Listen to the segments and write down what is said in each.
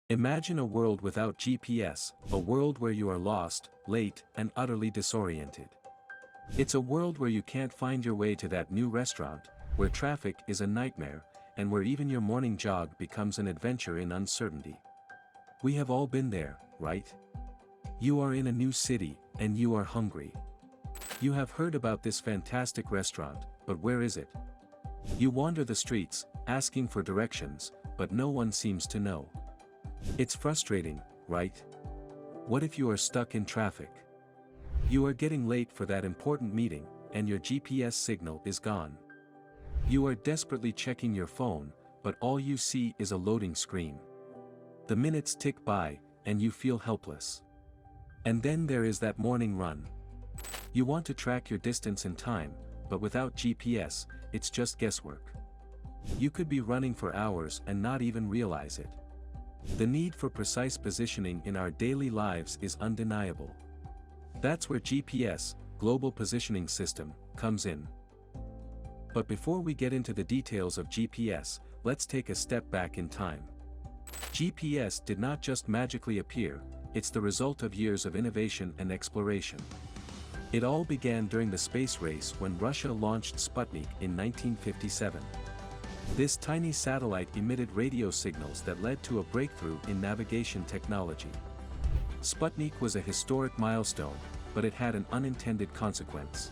Imagine a world without GPS, a world where you are lost, late, and utterly disoriented. It's a world where you can't find your way to that new restaurant, where traffic is a nightmare, and where even your morning jog becomes an adventure in uncertainty. We have all been there, right? You are in a new city, and you are hungry. You have heard about this fantastic restaurant, but where is it? You wander the streets, asking for directions, but no one seems to know. It's frustrating, right? What if you are stuck in traffic? You are getting late for that important meeting, and your GPS signal is gone. You are desperately checking your phone, but all you see is a loading screen. The minutes tick by, and you feel helpless. And then there is that morning run. You want to track your distance and time, but without GPS, it's just guesswork. You could be running for hours and not even realize it. The need for precise positioning in our daily lives is undeniable. That's where GPS, Global Positioning System, comes in. But before we get into the details of GPS, let's take a step back in time. GPS did not just magically appear, it's the result of years of innovation and exploration. It all began during the space race when Russia launched Sputnik in 1957. This tiny satellite emitted radio signals that led to a breakthrough in navigation technology. Sputnik was a historic milestone, but it had an unintended consequence.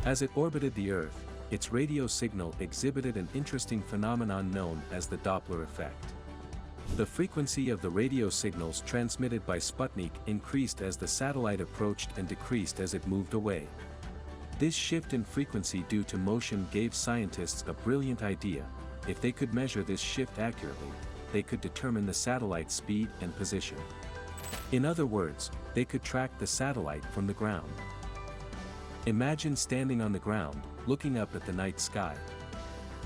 As it orbited the Earth, its radio signal exhibited an interesting phenomenon known as the Doppler effect. The frequency of the radio signals transmitted by Sputnik increased as the satellite approached and decreased as it moved away. This shift in frequency due to motion gave scientists a brilliant idea. If they could measure this shift accurately, they could determine the satellite's speed and position. In other words, they could track the satellite from the ground. Imagine standing on the ground, looking up at the night sky.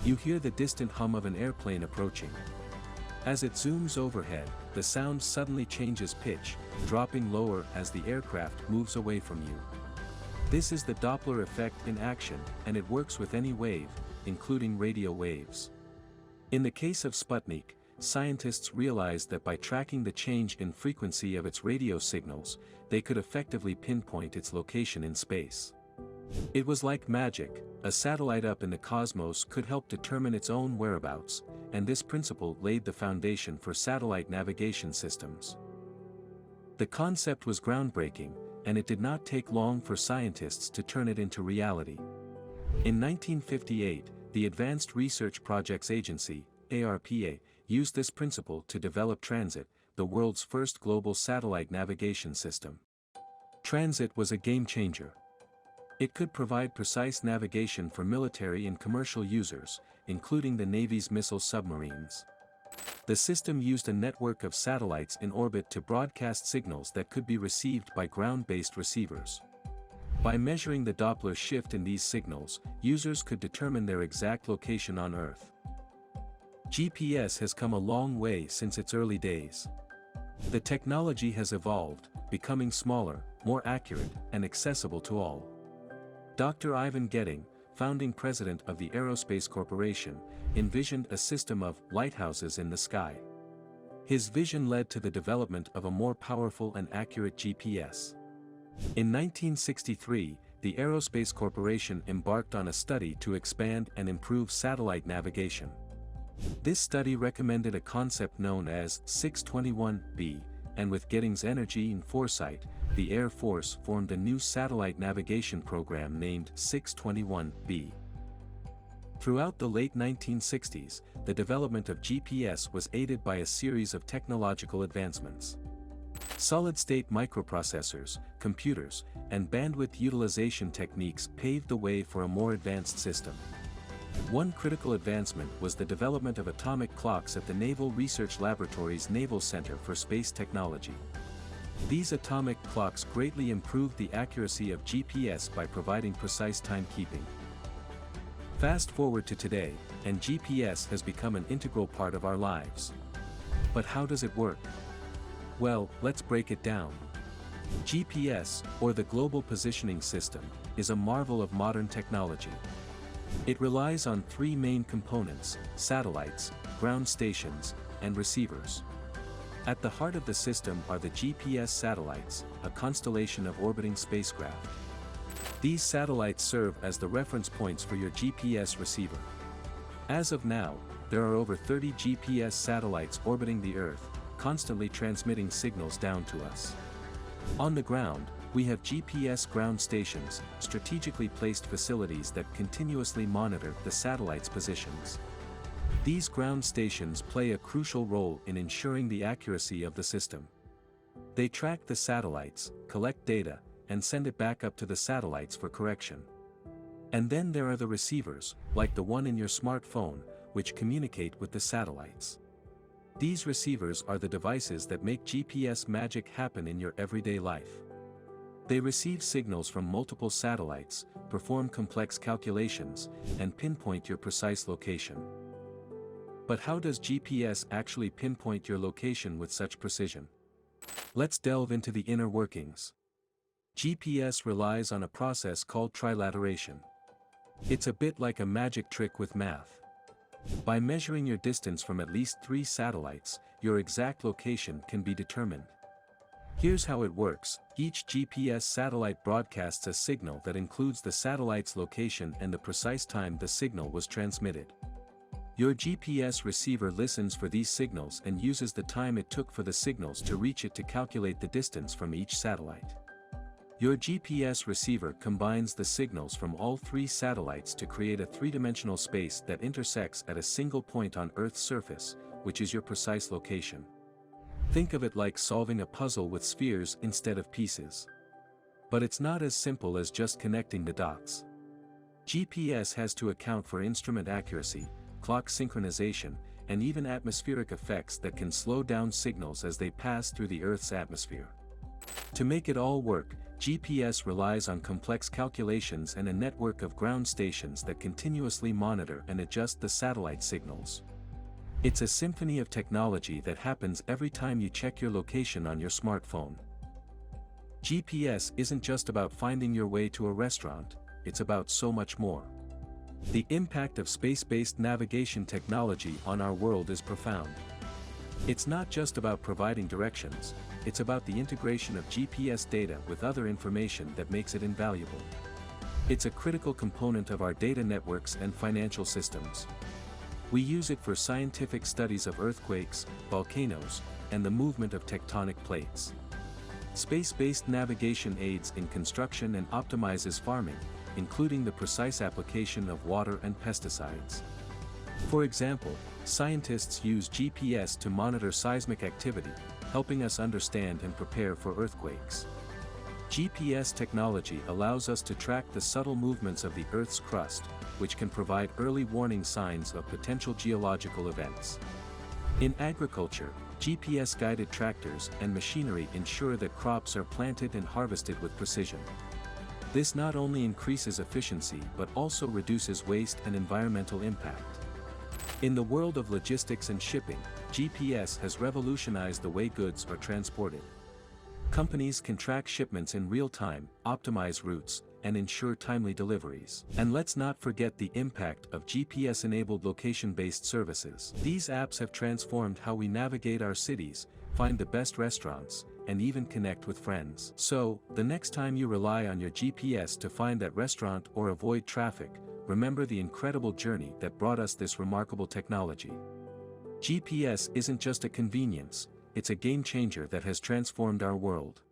You hear the distant hum of an airplane approaching. As it zooms overhead, the sound suddenly changes pitch, dropping lower as the aircraft moves away from you. This is the Doppler effect in action, and it works with any wave, including radio waves. In the case of Sputnik, scientists realized that by tracking the change in frequency of its radio signals, they could effectively pinpoint its location in space. It was like magic, a satellite up in the cosmos could help determine its own whereabouts, and this principle laid the foundation for satellite navigation systems. The concept was groundbreaking, and it did not take long for scientists to turn it into reality. In 1958, the Advanced Research Projects Agency, ARPA, used this principle to develop Transit, the world's first global satellite navigation system. Transit was a game-changer. It could provide precise navigation for military and commercial users, including the Navy's missile submarines. The system used a network of satellites in orbit to broadcast signals that could be received by ground-based receivers. By measuring the Doppler shift in these signals, users could determine their exact location on Earth. GPS has come a long way since its early days. The technology has evolved, becoming smaller, more accurate, and accessible to all. Dr. Ivan Getting, founding president of the Aerospace Corporation, envisioned a system of lighthouses in the sky. His vision led to the development of a more powerful and accurate GPS. In 1963, the Aerospace Corporation embarked on a study to expand and improve satellite navigation. This study recommended a concept known as 621B, and with Getting's energy and foresight, the Air Force formed a new satellite navigation program named 621B. Throughout the late 1960s, the development of GPS was aided by a series of technological advancements. Solid-state microprocessors, computers, and bandwidth utilization techniques paved the way for a more advanced system. One critical advancement was the development of atomic clocks at the Naval Research Laboratory's Naval Center for Space Technology. These atomic clocks greatly improved the accuracy of GPS by providing precise timekeeping. Fast forward to today, and GPS has become an integral part of our lives. But how does it work? Well, let's break it down. GPS, or the Global Positioning System, is a marvel of modern technology. It relies on three main components: satellites, ground stations, and receivers. At the heart of the system are the GPS satellites, a constellation of orbiting spacecraft. These satellites serve as the reference points for your GPS receiver. As of now, there are over 30 GPS satellites orbiting the Earth, constantly transmitting signals down to us. On the ground, we have GPS ground stations, strategically placed facilities that continuously monitor the satellites' positions. These ground stations play a crucial role in ensuring the accuracy of the system. They track the satellites, collect data, and send it back up to the satellites for correction. And then there are the receivers, like the one in your smartphone, which communicate with the satellites. These receivers are the devices that make GPS magic happen in your everyday life. They receive signals from multiple satellites, perform complex calculations, and pinpoint your precise location. But how does GPS actually pinpoint your location with such precision? Let's delve into the inner workings. GPS relies on a process called trilateration. It's a bit like a magic trick with math. By measuring your distance from at least 3 satellites, your exact location can be determined. Here's how it works: each GPS satellite broadcasts a signal that includes the satellite's location and the precise time the signal was transmitted. Your GPS receiver listens for these signals and uses the time it took for the signals to reach it to calculate the distance from each satellite. Your GPS receiver combines the signals from all 3 satellites to create a 3-dimensional space that intersects at a single point on Earth's surface, which is your precise location. Think of it like solving a puzzle with spheres instead of pieces. But it's not as simple as just connecting the dots. GPS has to account for instrument accuracy, clock synchronization, and even atmospheric effects that can slow down signals as they pass through the Earth's atmosphere. To make it all work, GPS relies on complex calculations and a network of ground stations that continuously monitor and adjust the satellite signals. It's a symphony of technology that happens every time you check your location on your smartphone. GPS isn't just about finding your way to a restaurant, it's about so much more. The impact of space-based navigation technology on our world is profound. It's not just about providing directions, it's about the integration of GPS data with other information that makes it invaluable. It's a critical component of our data networks and financial systems. We use it for scientific studies of earthquakes, volcanoes, and the movement of tectonic plates. Space-based navigation aids in construction and optimizes farming, including the precise application of water and pesticides. For example, scientists use GPS to monitor seismic activity, helping us understand and prepare for earthquakes. GPS technology allows us to track the subtle movements of the Earth's crust, which can provide early warning signs of potential geological events. In agriculture, GPS-guided tractors and machinery ensure that crops are planted and harvested with precision. This not only increases efficiency but also reduces waste and environmental impact. In the world of logistics and shipping, GPS has revolutionized the way goods are transported. Companies can track shipments in real time, optimize routes, and ensure timely deliveries. And let's not forget the impact of GPS-enabled location-based services. These apps have transformed how we navigate our cities, find the best restaurants, and even connect with friends. So, the next time you rely on your GPS to find that restaurant or avoid traffic, remember the incredible journey that brought us this remarkable technology. GPS isn't just a convenience, it's a game changer that has transformed our world.